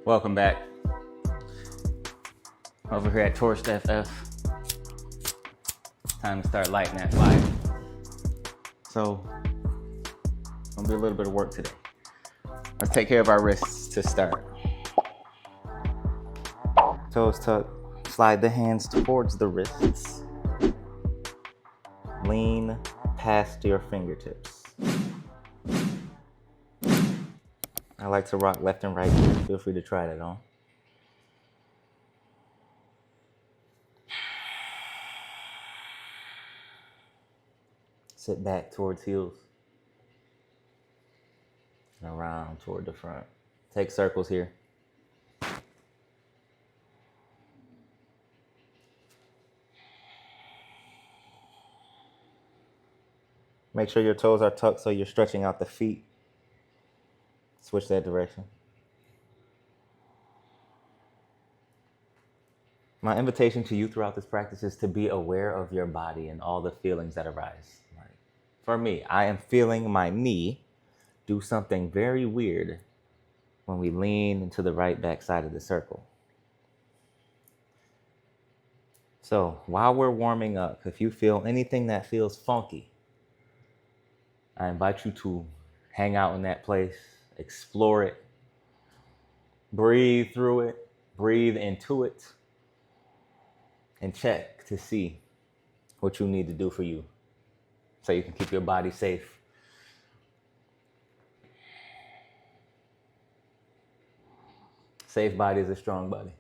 Welcome back. Over here at TorchedFF. Time to start lighting that fire. So, gonna do a little bit of work today. Let's take care of our wrists to start. Toes tucked. Slide the hands towards the wrists. Lean past your fingertips. I like to rock left and right. Feel free to try that on. Sit back towards heels. And around toward the front. Take circles here. Make sure your toes are tucked so you're stretching out the feet. Switch that direction. My invitation to you throughout this practice is to be aware of your body and all the feelings that arise. For me, I am feeling my knee do something very weird when we lean into the right back side of the circle. So while we're warming up, if you feel anything that feels funky, I invite you to hang out in that place, explore it, breathe through it, breathe into it, and check to see what you need to do for you so you can keep your body safe. Safe body is a strong body.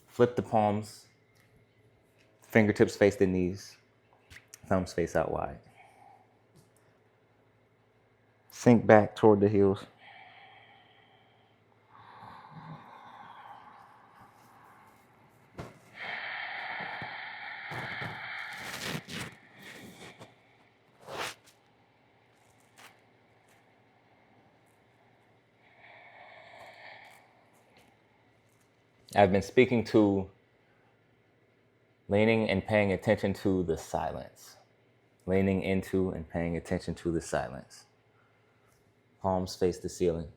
Flip the palms, fingertips face the knees, thumbs face out wide. Sink back toward the heels. I've been speaking to leaning and paying attention to the silence. Leaning into and paying attention to the silence. Palms face the ceiling.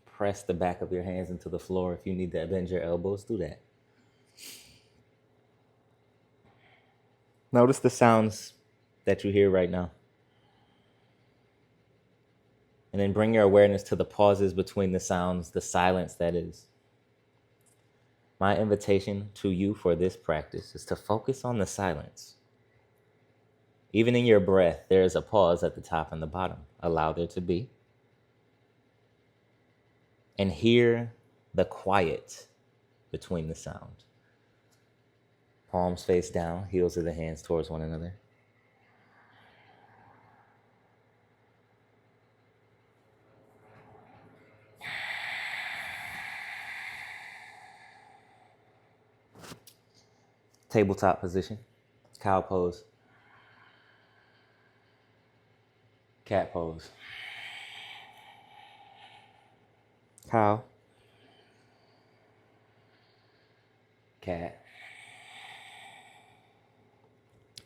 Press the back of your hands into the floor. If you need to bend your elbows, do that. Notice the sounds that you hear right now. And then bring your awareness to the pauses between the sounds, the silence that is. My invitation to you for this practice is to focus on the silence. Even in your breath, there is a pause at the top and the bottom. Allow there to be. And hear the quiet between the sound. Palms face down, heels of the hands towards one another. Tabletop position, cow pose, cat pose, cow, cat.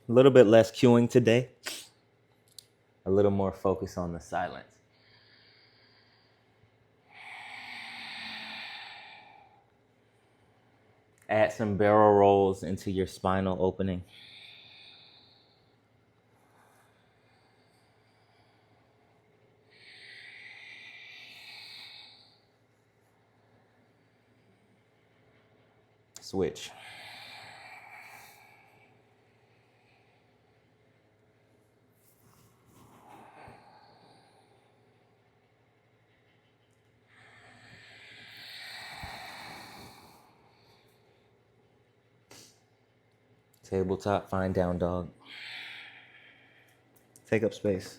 A little bit less cueing today, a little more focus on the silence. Add some barrel rolls into your spinal opening. Switch. Tabletop, find down dog. Take up space.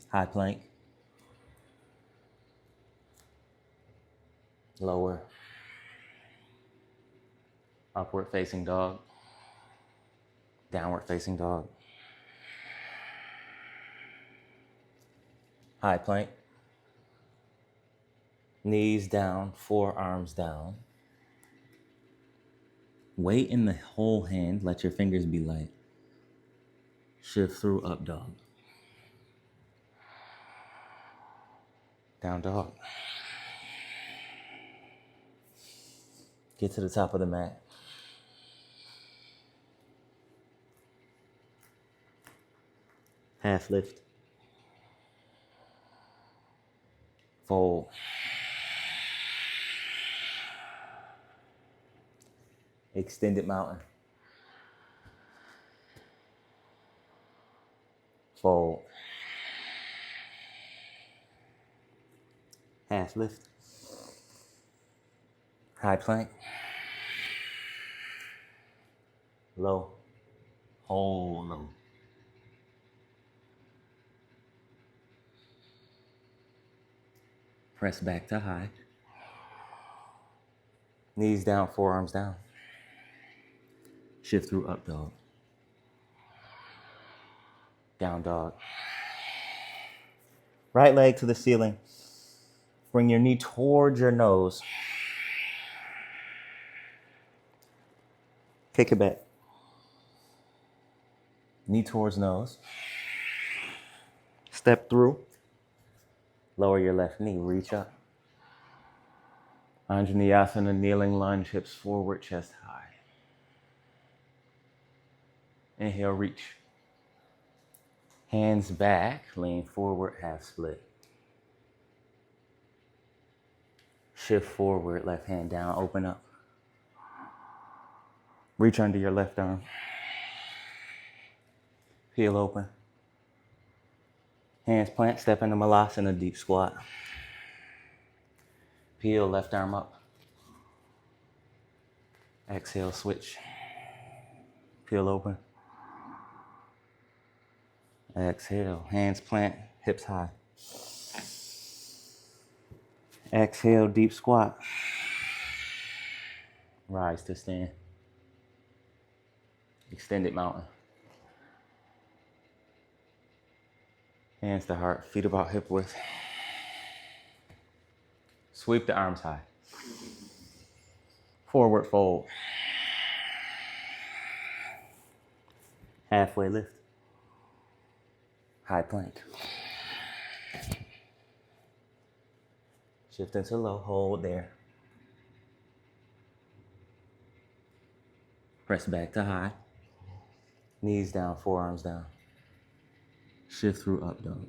High plank. Lower. Upward facing dog. Downward facing dog. High plank. Knees down, forearms down. Weight in the whole hand. Let your fingers be light. Shift through up dog. Down dog. Get to the top of the mat. Half lift. Fold. Extended mountain. Fold. Half lift. High plank. Low. Hold low. Press back to high. Knees down, forearms down. Shift through up dog. Down dog. Right leg to the ceiling. Bring your knee towards your nose. Kick it back. Knee towards nose. Step through. Lower your left knee, reach up. Anjaneyasana, kneeling lunge, hips forward, chest high. Inhale, reach. Hands back, lean forward, half split. Shift forward, left hand down, open up. Reach under your left arm. Peel open. Hands plant, step into Malasana, deep squat. Peel, left arm up. Exhale, switch. Peel open. Exhale, hands plant, hips high. Exhale, deep squat. Rise to stand. Extended mountain. Hands to heart, feet about hip width. Sweep the arms high. Forward fold. Halfway lift. High plank. Shift into low, hold there. Press back to high. Knees down, forearms down. Shift through up dog.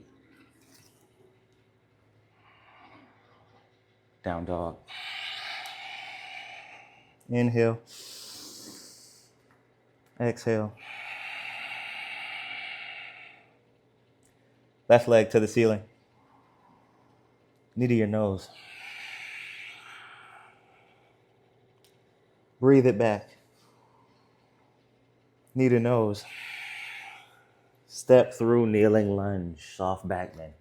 Down dog. Inhale. Exhale. Left leg to the ceiling. Knee to your nose. Breathe it back. Knee to nose. Step through kneeling lunge, soft back bend.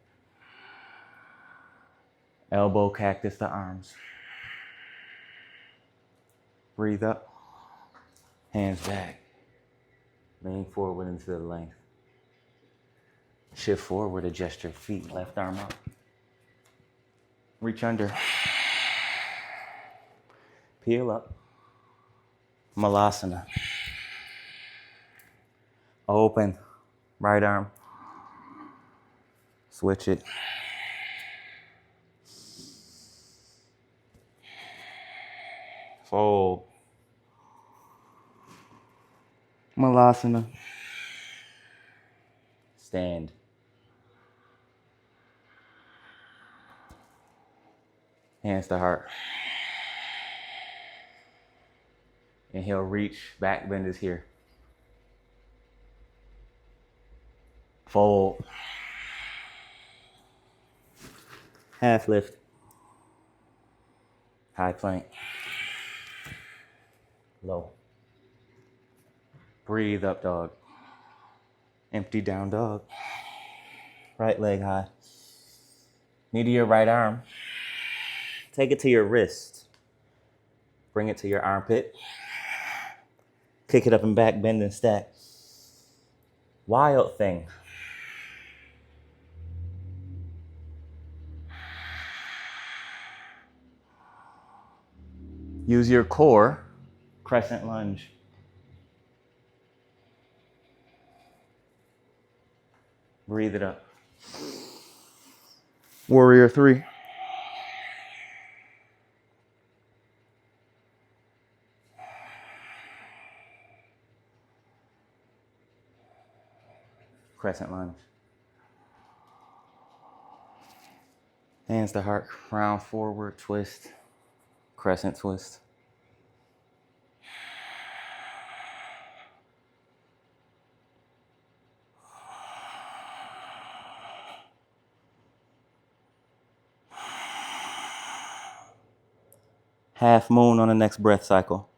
Elbow cactus to arms. Breathe up. Hands back. Lean forward into the length. Shift forward, adjust your feet, left arm up. Reach under. Peel up. Malasana. Open. Right arm. Switch it. Fold. Malasana. Stand. Hands to heart. Inhale, reach. Back bend is here. Fold. Half lift. High plank. Low. Breathe up dog. Empty down dog. Right leg high. Knee to your right arm. Take it to your wrist. Bring it to your armpit. Kick it up and back, bend and stack. Wild thing. Use your core, crescent lunge. Breathe it up. Warrior 3. Crescent lunge. Hands to heart, round forward, twist, crescent twist. Half moon on the next breath cycle.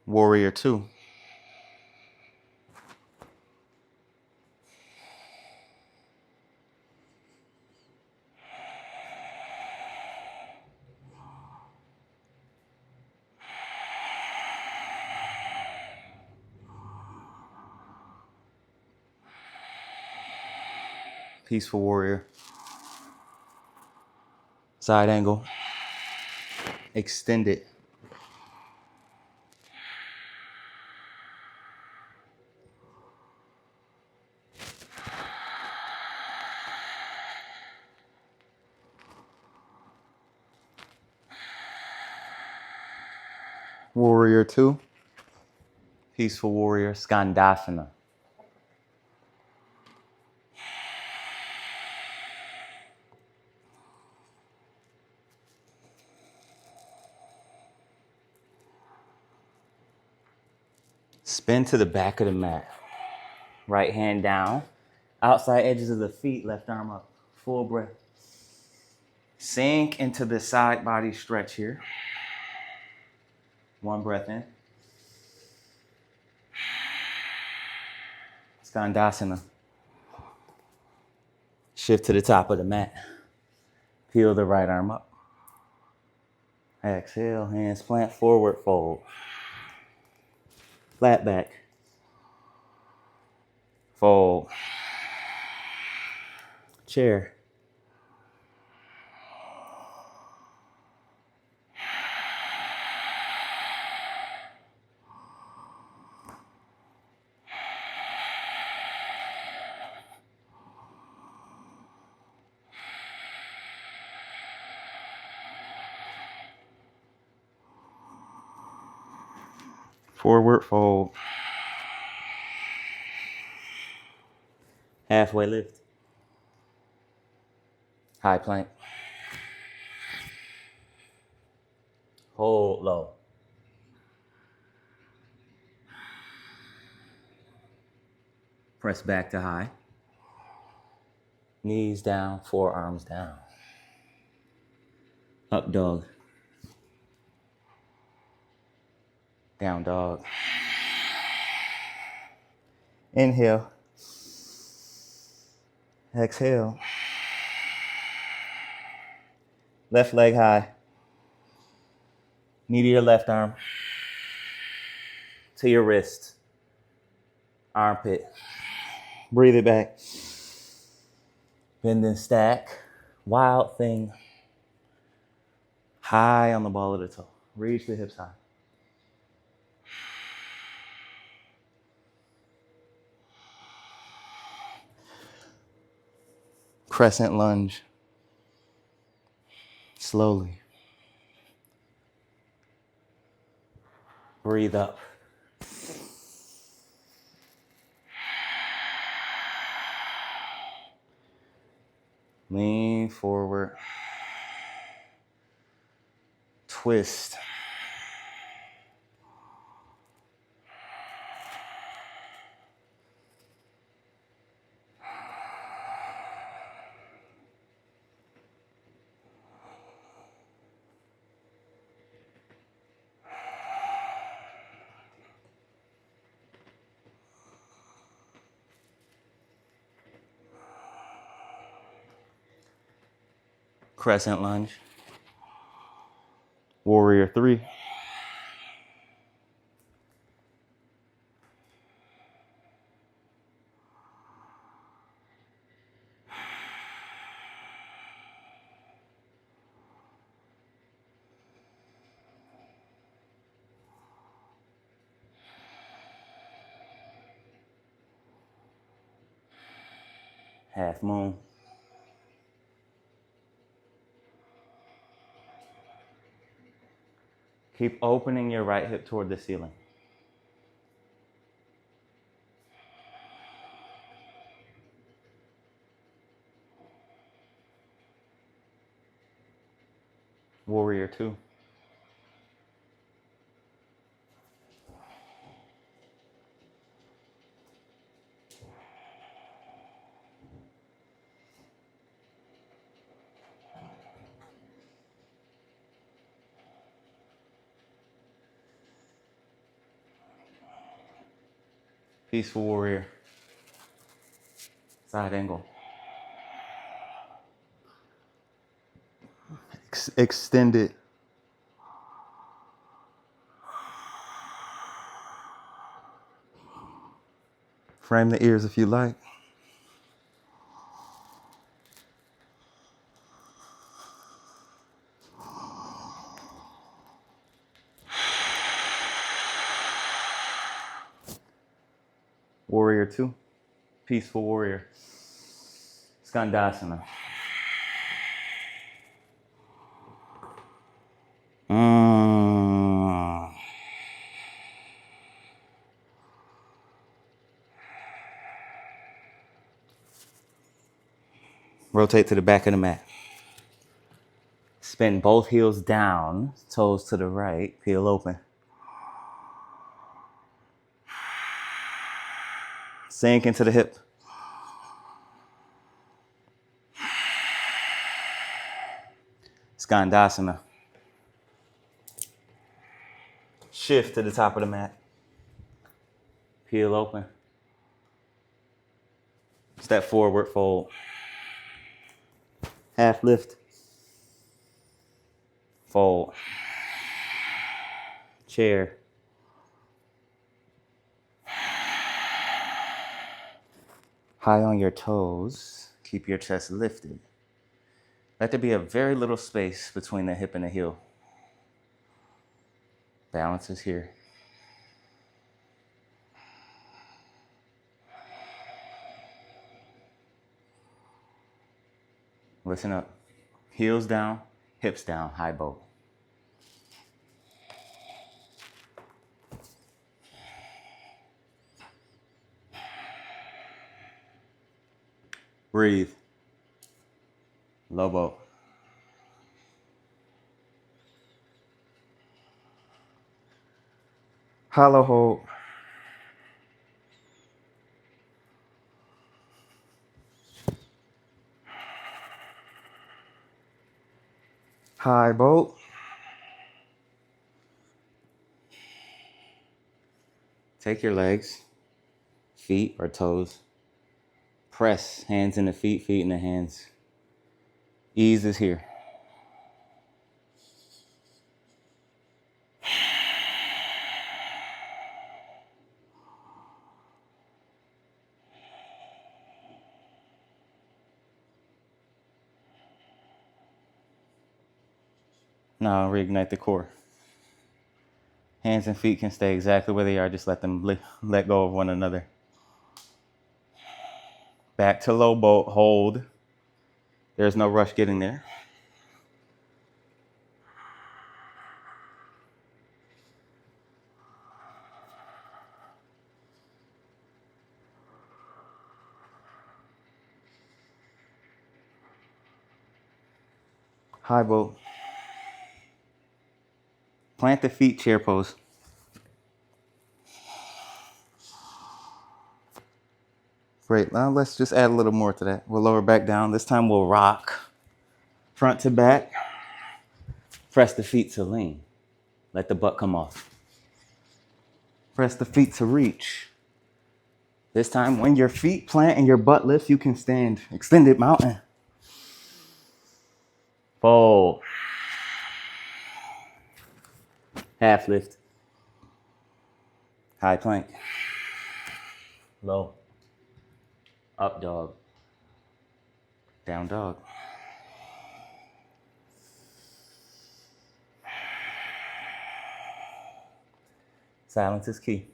Warrior 2. Peaceful warrior. Side angle. Extend it. Warrior 2. Peaceful warrior, Skandasana. Spin to the back of the mat. Right hand down. Outside edges of the feet, left arm up. Full breath. Sink into the side body stretch here. One breath in. Skandasana. Shift to the top of the mat. Peel the right arm up. Exhale, hands plant, forward fold. Flat back. Fold. Chair. Forward fold. Halfway lift. High plank. Hold low. Press back to high. Knees down, forearms down. Up dog. Down dog. Inhale. Exhale. Left leg high. Knee to your left arm. To your wrist. Armpit. Breathe it back. Bend and stack. Wild thing. High on the ball of the toe. Reach the hips high. Crescent lunge. Slowly. Breathe up. Lean forward. Twist. Crescent lunge. Warrior 3. half moon. Keep opening your right hip toward the ceiling. Warrior 2. Peaceful warrior. Side angle. Extend it. Frame the ears if you like. Warrior 2. Peaceful warrior. Skandasana. Rotate to the back of the mat. Spin both heels down, toes to the right, peel open. Sink into the hip. Skandasana. Shift to the top of the mat. Peel open. Step forward, fold. Half lift. Fold. Chair. High on your toes. Keep your chest lifted. Let there be a very little space between the hip and the heel. Balance is here. Listen up. Heels down, hips down, high boat. Breathe. Low boat. Hollow hold. High boat. Take your legs, feet or toes. Press hands in the feet, feet in the hands. Ease is here. Now reignite the core. Hands and feet can stay exactly where they are. Just let them let go of one another. Back to low boat, hold. There's no rush getting there. High boat. Plant the feet, chair pose. Great, now let's just add a little more to that. We'll lower back down. This time we'll rock. Front to back. Press the feet to lean. Let the butt come off. Press the feet to reach. This time when your feet plant and your butt lifts, you can stand. Extended mountain. Fold. Half lift. High plank. Low. Up dog. Down dog. Silence is key.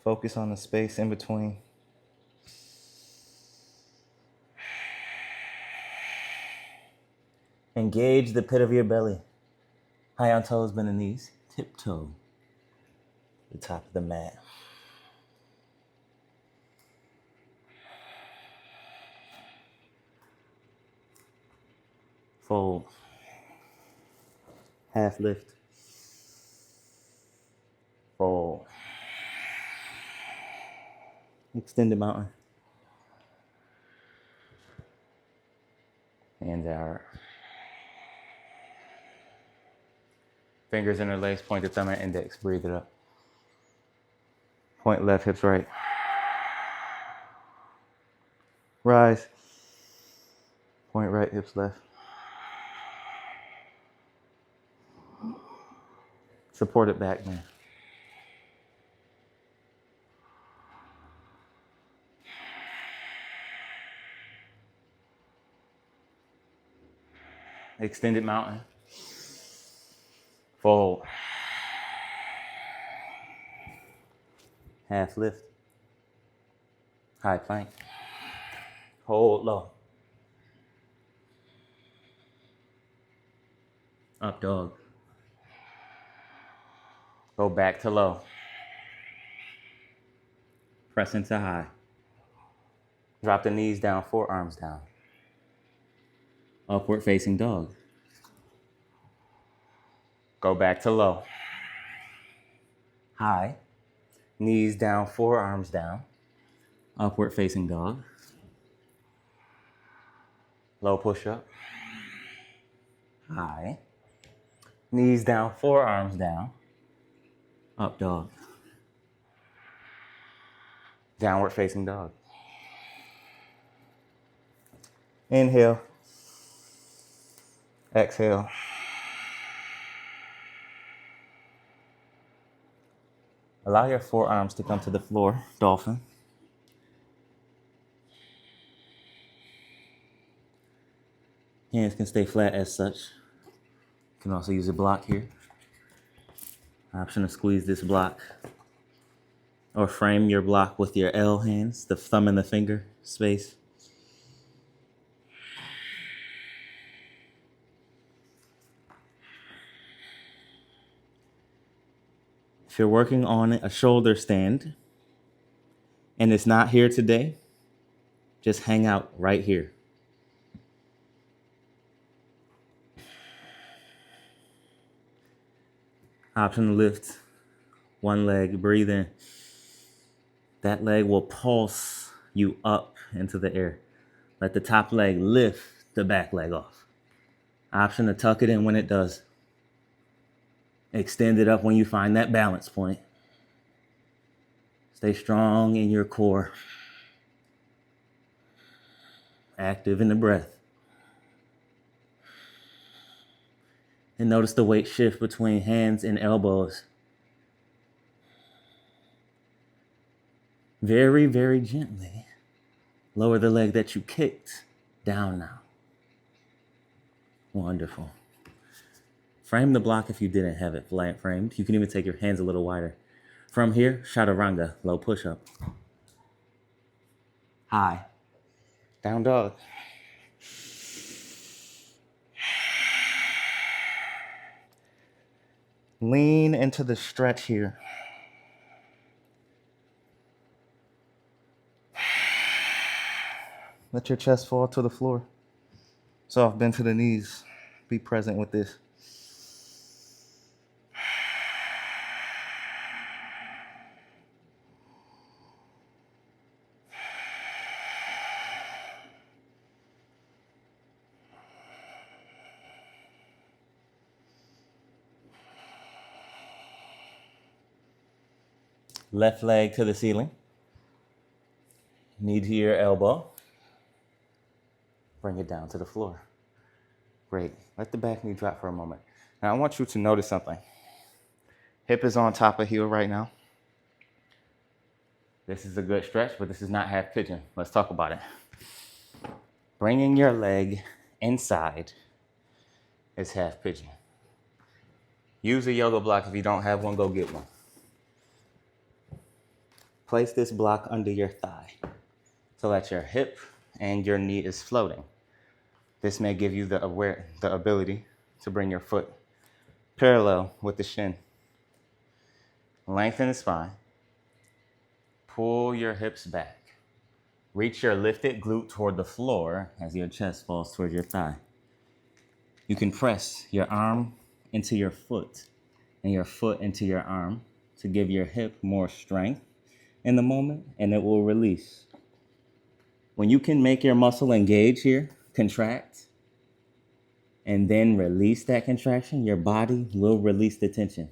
Focus on the space in between. Engage the pit of your belly. High on toes, bend the knees. Tiptoe. The top of the mat. Fold. Half lift. Fold. Extended mountain. Hands out. Fingers interlaced, point the thumb and index. Breathe it up. Point left, hips right. Rise. Point right, hips left. Support it back, man. Extended mountain. Fold. Half lift. High plank. Hold low. Up dog. Go back to low. Press into high. Drop the knees down, forearms down. Upward facing dog. Go back to low. High. Knees down, forearms down. Upward facing dog. Low push up. High. Knees down, forearms down. Up dog. Downward facing dog. Inhale. Exhale. Allow your forearms to come to the floor, dolphin. Hands can stay flat as such. You can also use a block here. Option to squeeze this block. Or frame your block with your L hands, the thumb and the finger space. If you're working on a shoulder stand and it's not here today, just hang out right here. Option to lift one leg, breathe in. That leg will pulse you up into the air. Let the top leg lift the back leg off. Option to tuck it in when it does. Extend it up when you find that balance point. Stay strong in your core. Active in the breath. And notice the weight shift between hands and elbows. Very, very gently lower the leg that you kicked down now. Wonderful. Frame the block if you didn't have it flat framed. You can even take your hands a little wider. From here, chaturanga, low push-up. High. Down dog. Lean into the stretch here. Let your chest fall to the floor. Soft bend to the knees. Be present with this. Left leg to the ceiling. Knee to your elbow. Bring it down to the floor. Great. Let the back knee drop for a moment. Now I want you to notice something. Hip is on top of heel right now. This is a good stretch, but this is not half pigeon. Let's talk about it. Bringing your leg inside is half pigeon. Use a yoga block. If you don't have one, go get one. Place this block under your thigh so that your hip and your knee is floating. This may give you the ability to bring your foot parallel with the shin. Lengthen the spine. Pull your hips back. Reach your lifted glute toward the floor as your chest falls toward your thigh. You can press your arm into your foot and your foot into your arm to give your hip more strength in the moment, and it will release. When you can make your muscle engage here, contract, and then release that contraction, your body will release the tension.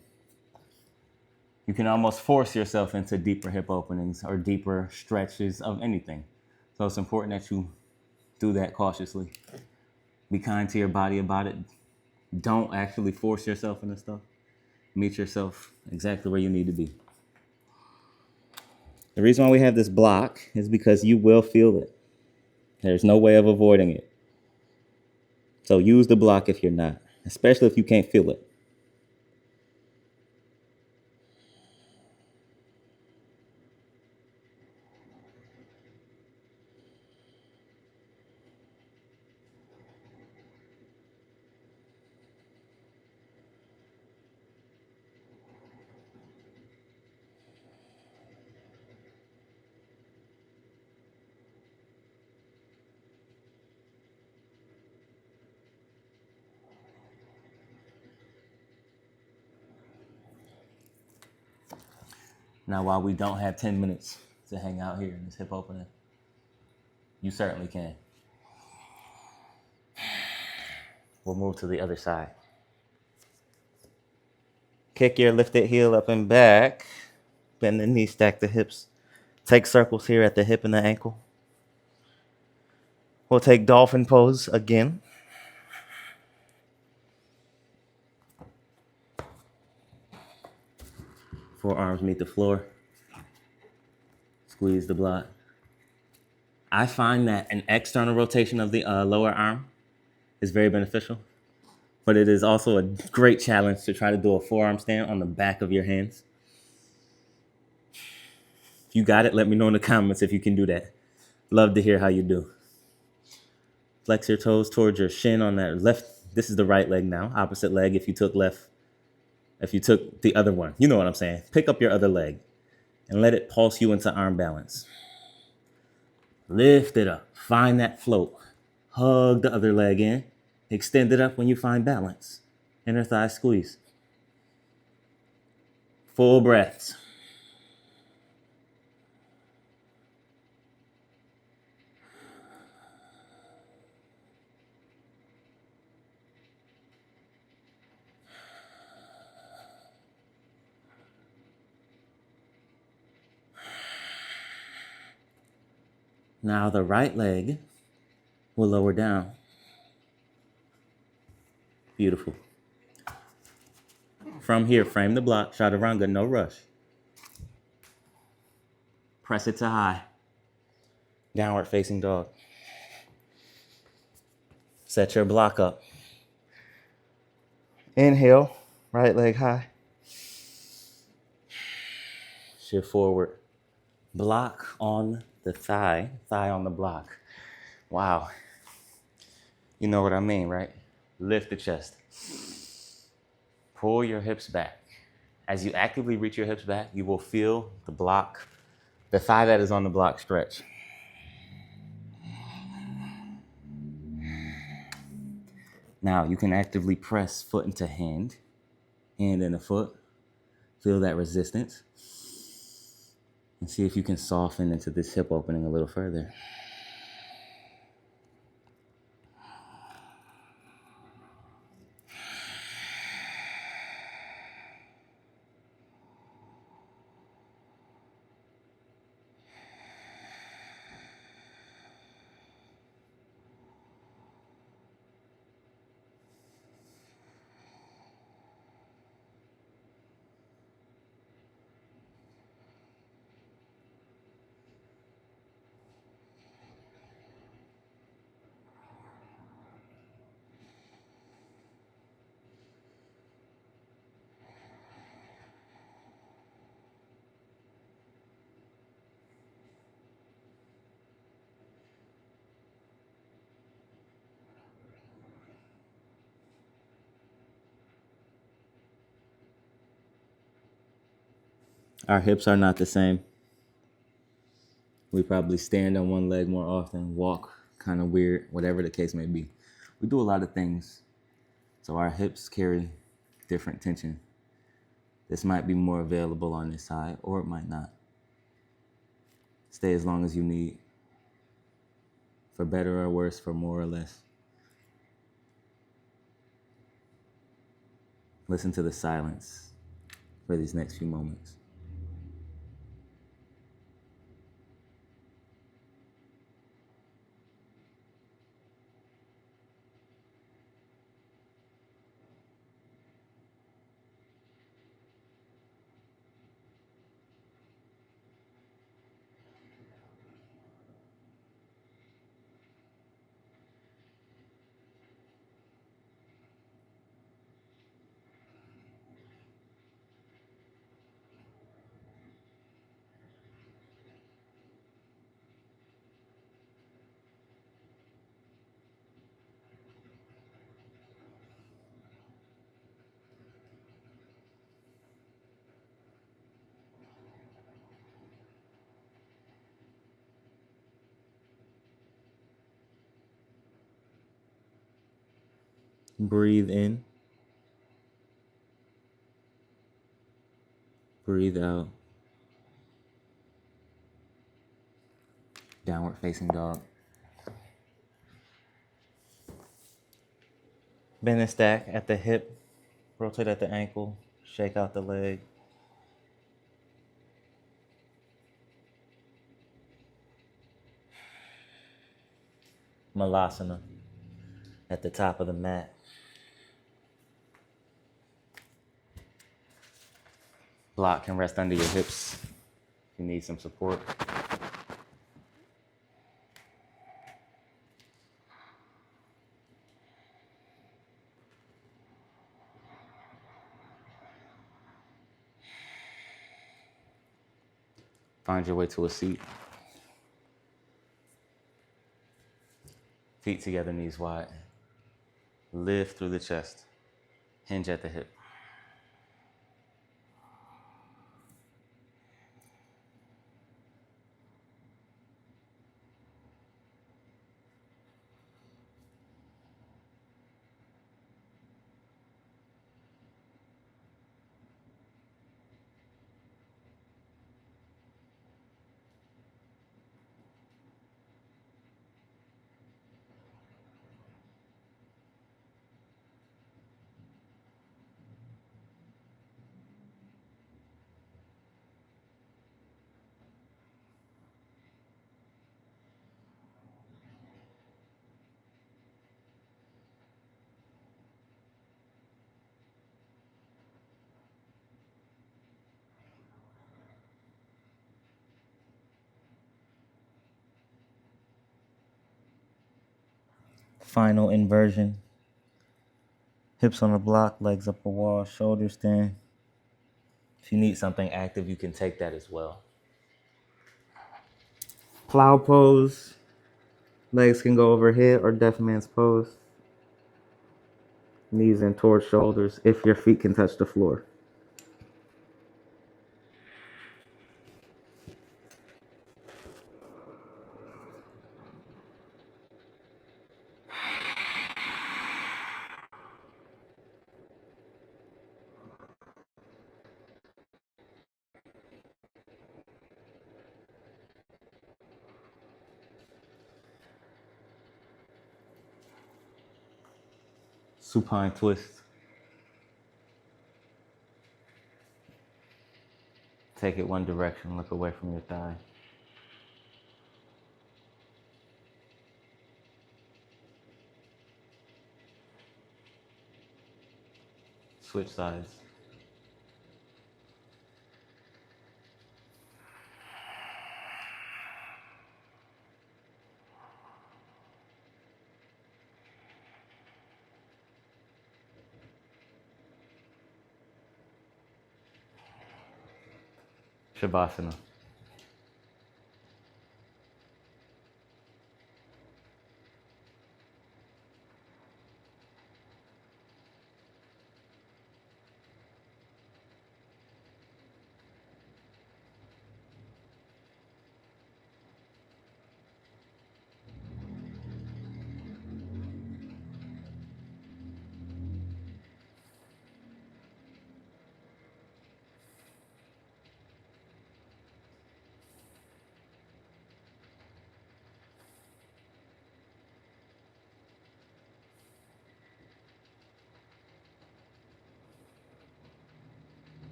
You can almost force yourself into deeper hip openings or deeper stretches of anything. So it's important that you do that cautiously. Be kind to your body about it. Don't actually force yourself into stuff. Meet yourself exactly where you need to be. The reason why we have this block is because you will feel it. There's no way of avoiding it. So use the block if you're not, especially if you can't feel it. Now, while we don't have 10 minutes to hang out here in this hip opening, you certainly can. We'll move to the other side. Kick your lifted heel up and back. Bend the knee, stack the hips. Take circles here at the hip and the ankle. We'll take dolphin pose again. Forearms meet the floor. Squeeze the block. I find that an external rotation of the lower arm is very beneficial, but it is also a great challenge to try to do a forearm stand on the back of your hands. If you got it, let me know in the comments if you can do that. Love to hear how you do. Flex your toes towards your shin on that left. This is the right leg now. Opposite leg if you took left. If you took the other one, you know what I'm saying. Pick up your other leg and let it pulse you into arm balance. Lift it up. Find that float. Hug the other leg in. Extend it up when you find balance. Inner thigh squeeze. Full breaths. Now the right leg will lower down. Beautiful. From here, frame the block, chaturanga, no rush. Press it to high. Downward facing dog. Set your block up. Inhale, right leg high. Shift forward. Block on the thigh on the block. Wow. You know what I mean, right? Lift the chest. Pull your hips back. As you actively reach your hips back, you will feel the block, the thigh that is on the block stretch. Now you can actively press foot into hand into foot. Feel that resistance. And see if you can soften into this hip opening a little further. Our hips are not the same. We probably stand on one leg more often, walk kind of weird, whatever the case may be. We do a lot of things, so our hips carry different tension. This might be more available on this side, or it might not. Stay as long as you need, for better or worse, for more or less. Listen to the silence for these next few moments. Breathe in, breathe out. Downward facing dog. Bend and stack at the hip, rotate at the ankle, shake out the leg. Malasana at the top of the mat. Block can rest under your hips if you need some support. Find your way to a seat. Feet together, knees wide. Lift through the chest. Hinge at the hip. Final inversion. Hips on the block, legs up a wall, shoulders stand. If you need something active, you can take that as well. Plow pose. Legs can go overhead, or deaf man's pose. Knees in towards shoulders if your feet can touch the floor. Supine twist. Take it one direction, look away from your thigh. Switch sides. Shavasana.